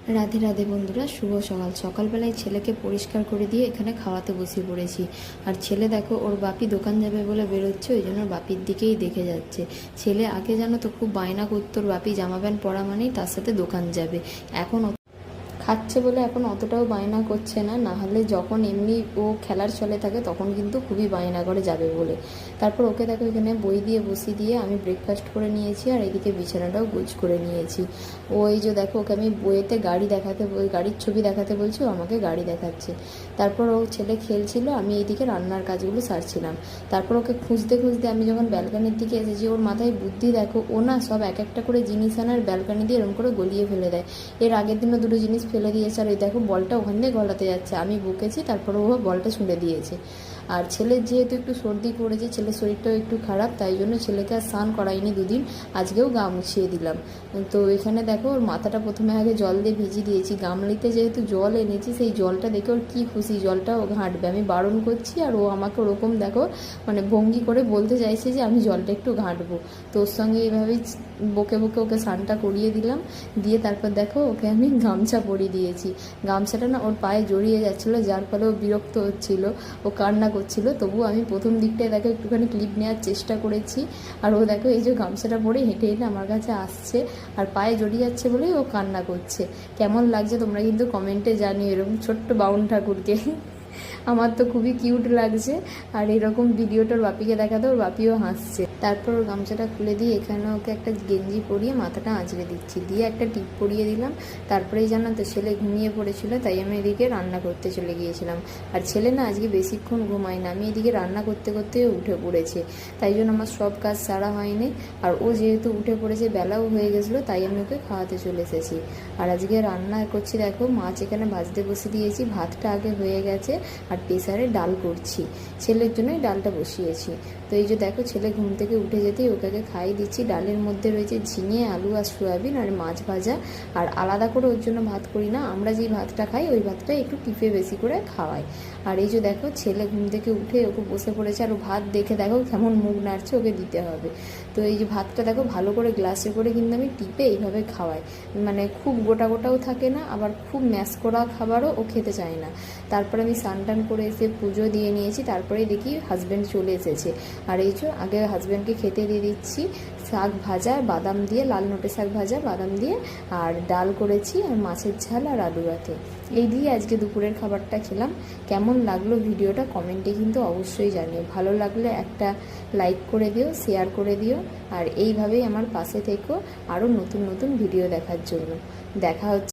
রাধে রাধে বন্ধুরা, শুভ সকাল। সকালবেলায় ছেলেকে পরিষ্কার করে দিয়ে এখানে খাওয়াতে বসে পড়েছি। আর ছেলে দেখো, ওর বাপি দোকান যাবে বলে বেরোচ্ছে, ওই জন্য বাপির দিকেই দেখে যাচ্ছে। ছেলে আগে জানো তো খুব বায়না করতো, ওর বাপি জামা প্যান্ট পরা মানেই তার সাথে দোকান যাবে। এখন খাচ্ছে বলে এখন অতটাও বায়না করছে না, না হলে যখন এমনি ও খেলার চলে থাকে তখন কিন্তু খুবই বায়না করে যাবে বলে। তারপর ওকে দেখো এখানে বই দিয়ে বসিয়ে দিয়ে আমি ব্রেকফাস্ট করে নিয়েছি, আর এদিকে বিছানাটাও গোছ করে নিয়েছি। ও এই যে দেখো, ওকে আমি বইয়েতে গাড়ির ছবি দেখাতে বলছি, ও আমাকে গাড়ি দেখাচ্ছে। তারপর ও ছেলে খেলছিল, আমি এইদিকে রান্নার কাজগুলো সারছিলাম। তারপর ওকে খুঁজতে খুঁজতে আমি যখন ব্যালকানির দিকে এসেছি, ওর মাথায় বুদ্ধি দেখো, ও না সব এক একটা করে জিনিস আনার ব্যালকানি দিয়ে এরকম করে গলিয়ে ফেলে দেয়। এর আগের দিনও দুটো জিনিস ফেলে দিয়েছে, আর এই দেখো বলটা ওখান দিয়ে গলাতে যাচ্ছে। আমি বকেছি, তারপরে ও বলটা ছুঁড়ে দিয়েছে। আর ছেলের যেহেতু একটু সর্দি পড়েছে, ছেলের শরীরটাও একটু খারাপ, তাই জন্য ছেলেকে আর স্নান করাইনি দুদিন। আজকেও গা মুছিয়ে দিলাম। তো এখানে দেখো, ওর মাথাটা প্রথমে আগে জল দিয়ে ভিজিয়ে দিয়েছি। গামলিতে যেহেতু জল এনেছি, সেই জলটা দেখে ওর কী খুশি, জলটা ও ঘাঁটবে। আমি বারণ করছি, আর ও আমাকে ওরকম দেখো মানে ভঙ্গি করে বলতে চাইছে যে আমি জলটা একটু ঘাঁটবো। তো ওর সঙ্গে এইভাবেই বকে বকে ওকে স্নানটা করিয়ে দিলাম। দিয়ে তারপর দেখো ওকে আমি গামছা পরিয়ে দিয়েছি। গামছাটা না ওর পায়ে জড়িয়ে যাচ্ছিলো, যার ফলে ও বিরক্ত হচ্ছিল, ও কান্না করছিল। তবুও আমি প্রথম দিকটায় দেখো একটুখানি ক্লিপ নেওয়ার চেষ্টা করেছি। আর ও দেখো এই যে গামছাটা পরে হেঁটে হেঁটে আমার কাছে আসছে, আর পায়ে জড়িয়ে যাচ্ছে বলেই ও কান্না করছে। কেমন লাগছে তোমরা কিন্তু কমেন্টে জানিও এরকম ছোট্ট বাউন ঠাকুরকে। আমার তো খুবই কিউট লাগছে। আর এরকম ভিডিওটা ওর বাপিকে দেখাতে ওর বাপিও হাসছে। তারপর ওর গামছাটা খুলে দিয়ে এখানে ওকে একটা গেঞ্জি পরিয়ে মাথাটা আঁচড়ে দিচ্ছি, দিয়ে একটা টিপ পরিয়ে দিলাম। তারপরেই জানো তো ছেলে ঘুমিয়ে পড়েছিল, তাই আমি এদিকে রান্না করতে চলে গিয়েছিলাম। আর ছেলে না আজকে বেশিক্ষণ ঘুমায় না, আমি এদিকে রান্না করতে করতে উঠে পড়েছে, তাই জন্য আমার সব কাজ সারা হয়নি। আর ও যেহেতু উঠে পড়েছে, বেলাও হয়ে গেছিলো, তাই আমি ওকে খাওয়াতে চলে এসেছি। আর আজকে রান্না করছি দেখো, মাছ এখানে ভাজতে বসে দিয়েছি, ভাতটা আগে হয়ে গেছে। আর প্রেসারে ডাল করছি, ছেলের জন্যই ডালটা বসিয়েছি। তো এই যে দেখো, ছেলে ঘুম থেকে উঠে যেতেই ওকে খাইয়ে দিচ্ছি। ডালের মধ্যে রয়েছে ঝিঙে, আলু আর সয়াবিন আর মাছ ভাজা। আর আলাদা করে ওর জন্য ভাত করি না, আমরা যেই ভাতটা খাই ওই ভাতটা একটু টিপে বেশি করে খাওয়াই। আর এই যে দেখো, ছেলে ঘুম থেকে উঠে ওকে বসে পড়েছে, আর ও ভাত দেখে দেখো কেমন মুখ নাড়ছে, ওকে দিতে হবে। তো এই যে ভাতটা দেখো ভালো করে গ্লাসে করে কিন্তু আমি টিপে এইভাবে খাওয়াই, মানে খুব গোটা গোটাও থাকে না, আবার খুব ম্যাশ করা খাবারও ও খেতে চায় না। তারপরে আমি স্নান টান করে এসে পুজো দিয়ে নিয়েছি, তারপরেই দেখি হাজব্যান্ড চলে এসেছে। আর এই যে আগে হাজব্যান্ডকে খেতে দিয়ে দিচ্ছি শাক ভাজা বাদাম দিয়ে, লাল নোটে শাক ভাজা বাদাম দিয়ে, আর ডাল করেছি, আর মাছের ঝাল আর আলু ভাতে। এই দিয়ে আজকে দুপুরের খাবারটা খেলাম। কেমন লাগলো ভিডিওটা কমেন্টে কিন্তু অবশ্যই জানিও। ভালো লাগলে একটা লাইক করে দিও, শেয়ার করে দিও। আর এইভাবেই আমার পাশে থেকো আরও নতুন নতুন ভিডিও দেখার জন্য। দেখা হচ্ছে।